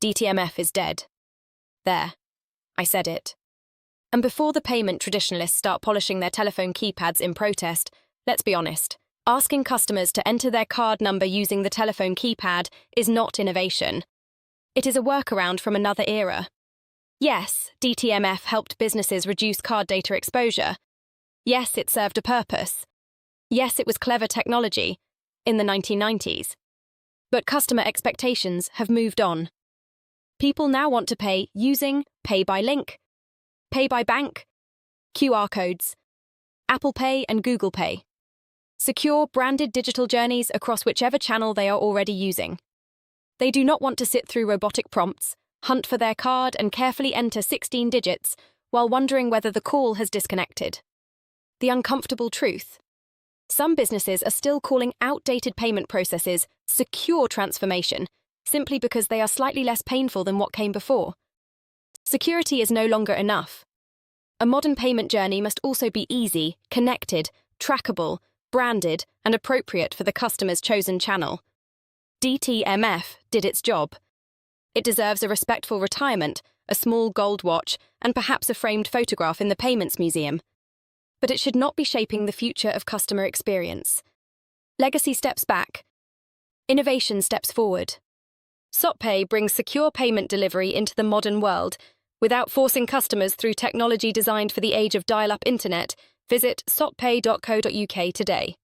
DTMF is dead. There. I said it. And before the payment traditionalists start polishing their telephone keypads in protest, let's be honest. Asking customers to enter their card number using the telephone keypad is not innovation. It is a workaround from another era. Yes, DTMF helped businesses reduce card data exposure. Yes, it served a purpose. Yes, it was clever technology in the 1990s. But customer expectations have moved on. People now want to pay using Pay by Link, Pay by Bank, QR codes, Apple Pay and Google Pay. Secure, branded digital journeys across whichever channel they are already using. They do not want to sit through robotic prompts, hunt for their card and carefully enter 16 digits while wondering whether the call has disconnected. The uncomfortable truth. Some businesses are still calling outdated payment processes secure transformation simply because they are slightly less painful than what came before. Security is no longer enough. A modern payment journey must also be easy, connected, trackable, branded, and appropriate for the customer's chosen channel. DTMF did its job. It deserves a respectful retirement, a small gold watch, and perhaps a framed photograph in the Payments Museum. But it should not be shaping the future of customer experience. Legacy steps back. Innovation steps forward. SOTpay brings secure payment delivery into the modern world. Without forcing customers through technology designed for the age of dial-up internet, visit sotpay.co.uk today.